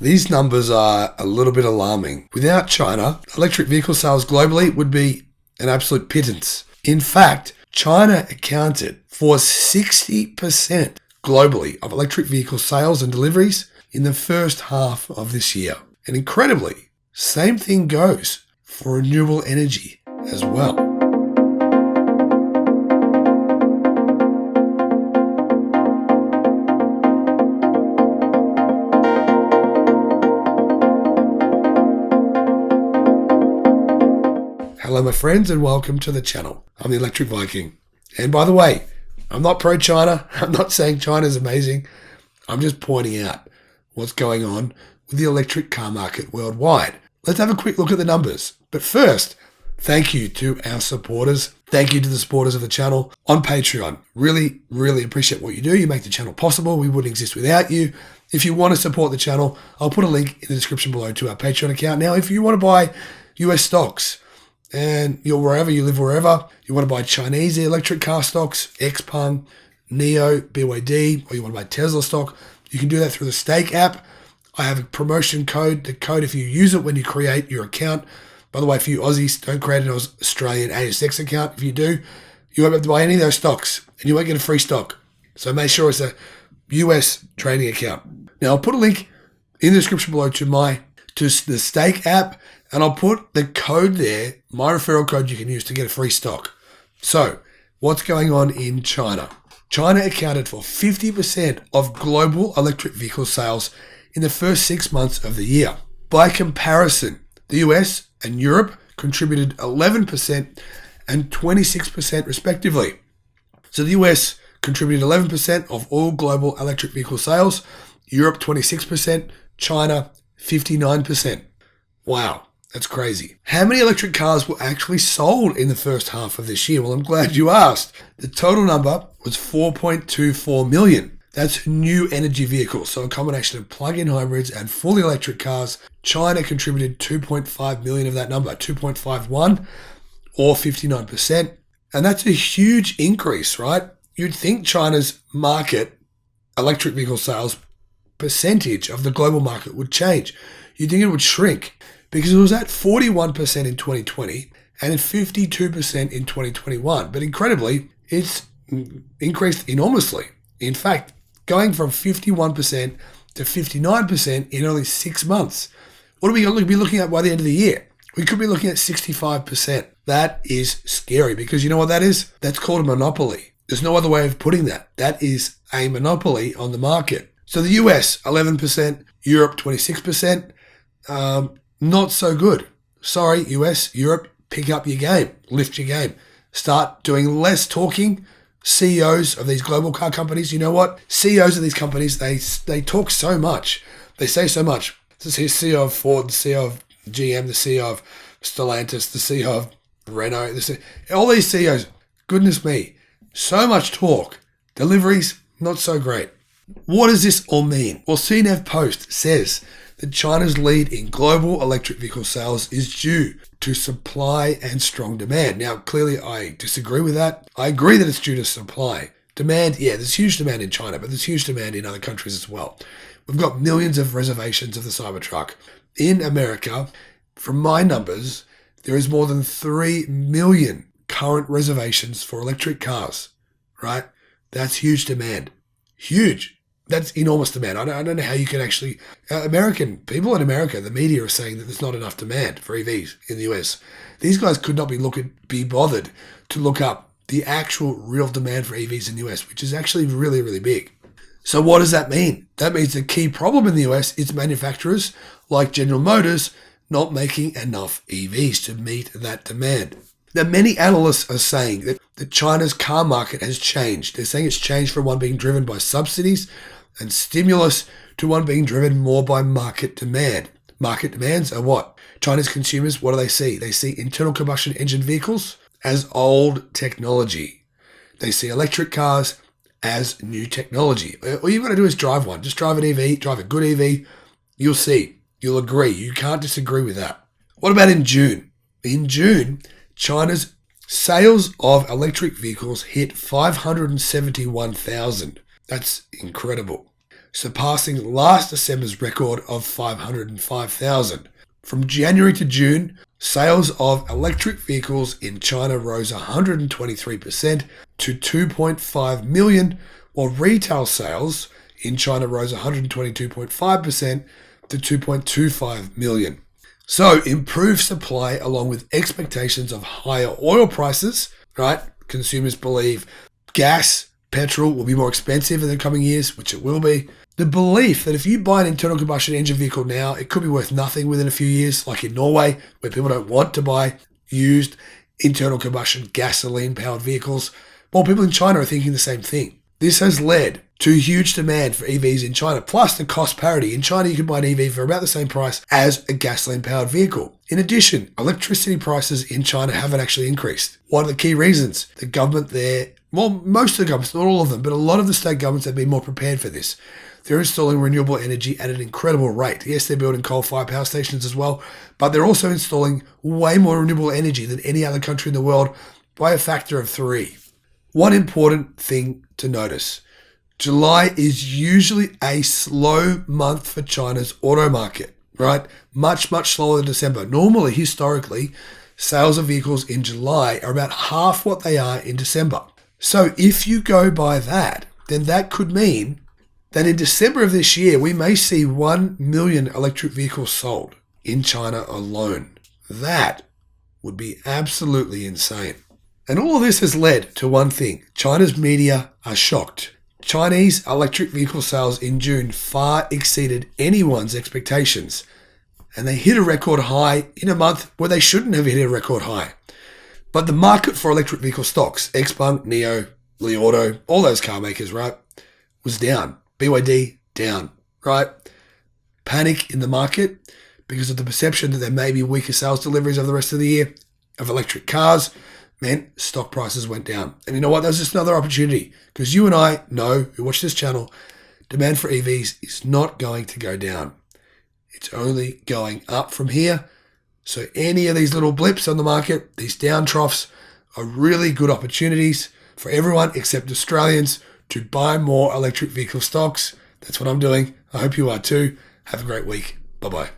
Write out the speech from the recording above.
These numbers are a little bit alarming. Without China, electric vehicle sales globally would be an absolute pittance. In fact, China accounted for 60% globally of electric vehicle sales and deliveries in the first half of this year. And incredibly, same thing goes for renewable energy as well. Hello my friends and welcome to the channel. I'm the Electric Viking. And by the way, I'm not pro-China. I'm not saying China's amazing. I'm just pointing out what's going on with the electric car market worldwide. Let's have a quick look at the numbers. But first, thank you to our supporters. Thank you to the supporters of the channel on Patreon. Really, really appreciate what you do. You make the channel possible. We wouldn't exist without you. If you want to support the channel, I'll put a link in the description below to our Patreon account. Now, if you want to buy US stocks, and you live wherever, you want to buy Chinese electric car stocks, XPeng, NIO, BYD, or you want to buy Tesla stock, you can do that through the Stake app. I have a promotion code. The code, if you use it when you create your account. By the way, for you Aussies, don't create an Australian ASX account. If you do, you won't have to buy any of those stocks, and you won't get a free stock. So make sure it's a US trading account. Now, I'll put a link in the description below to the Stake app, and I'll put the code there, my referral code you can use to get a free stock. So, what's going on in China? China accounted for 50% of global electric vehicle sales in the first 6 months of the year. By comparison, the US and Europe contributed 11% and 26% respectively. So the US contributed 11% of all global electric vehicle sales, Europe 26%, China 59%. Wow. That's crazy. How many electric cars were actually sold in the first half of this year? Well, I'm glad you asked. The total number was 4.24 million. That's new energy vehicles. So a combination of plug-in hybrids and fully electric cars. China contributed 2.5 million of that number, 2.51 or 59%. And that's a huge increase, right? You'd think China's market, electric vehicle sales percentage of the global market would change. You'd think it would shrink, because it was at 41% in 2020 and at 52% in 2021. But incredibly, it's increased enormously. In fact, going from 51% to 59% in only 6 months. What are we going to be looking at by the end of the year? We could be looking at 65%. That is scary, because you know what that is? That's called a monopoly. There's no other way of putting that. That is a monopoly on the market. So the US, 11%, Europe, 26%. Not so good. Sorry, US, Europe, pick up your game, lift your game. Start doing less talking. CEOs of these global car companies, you know what? CEOs of these companies, they talk so much. They say so much. This is the CEO of Ford, the CEO of GM, the CEO of Stellantis, the CEO of Renault, all these CEOs. Goodness me, so much talk. Deliveries, not so great. What does this all mean? Well, CNEV Post says that China's lead in global electric vehicle sales is due to supply and strong demand. Now, clearly, I disagree with that. I agree that it's due to supply. Demand, yeah, there's huge demand in China, but there's huge demand in other countries as well. We've got millions of reservations of the Cybertruck. In America, from my numbers, there is more than 3 million current reservations for electric cars, right? That's huge demand. Huge. That's enormous demand. I don't know how you can actually... American people in America, the media are saying that there's not enough demand for EVs in the US. These guys could not be bothered to look up the actual real demand for EVs in the US, which is actually really, really big. So what does that mean? That means the key problem in the US is manufacturers like General Motors not making enough EVs to meet that demand. Now, many analysts are saying that China's car market has changed. They're saying it's changed from one being driven by subsidies and stimulus to one being driven more by market demand. Market demands are what? China's consumers, what do they see? They see internal combustion engine vehicles as old technology. They see electric cars as new technology. All you've got to do is drive one. Just drive an EV, drive a good EV. You'll see. You'll agree. You can't disagree with that. What about in June? In June, China's sales of electric vehicles hit 571,000. That's incredible. surpassing last December's record of 505,000. From January to June, sales of electric vehicles in China rose 123% to 2.5 million, while retail sales in China rose 122.5% to 2.25 million. So improved supply along with expectations of higher oil prices, right? Consumers believe gas, petrol will be more expensive in the coming years, which it will be. The belief that if you buy an internal combustion engine vehicle now, it could be worth nothing within a few years, like in Norway, where people don't want to buy used internal combustion gasoline-powered vehicles. Well, people in China are thinking the same thing. This has led to huge demand for EVs in China, plus the cost parity. In China, you can buy an EV for about the same price as a gasoline-powered vehicle. In addition, electricity prices in China haven't actually increased. One of the key reasons, the government there, well, most of the governments, not all of them, but a lot of the state governments have been more prepared for this. They're installing renewable energy at an incredible rate. Yes, they're building coal-fired power stations as well, but they're also installing way more renewable energy than any other country in the world by a factor of 3. One important thing to notice. July is usually a slow month for China's auto market, right? Much, much slower than December. Normally, historically, sales of vehicles in July are about half what they are in December. So if you go by that, then that could mean that in December of this year, we may see 1 million electric vehicles sold in China alone. That would be absolutely insane. And all of this has led to one thing. China's media are shocked. Chinese electric vehicle sales in June far exceeded anyone's expectations. And they hit a record high in a month where they shouldn't have hit a record high. But the market for electric vehicle stocks, XPeng, NIO, Li Auto, all those car makers, right, was down. BYD, down, right? Panic in the market because of the perception that there may be weaker sales deliveries over the rest of the year of electric cars meant stock prices went down. And you know what? There's just another opportunity because you and I know, who watch this channel, demand for EVs is not going to go down. It's only going up from here. So any of these little blips on the market, these down troughs, are really good opportunities for everyone except Australians to buy more electric vehicle stocks. That's what I'm doing. I hope you are too. Have a great week. Bye-bye.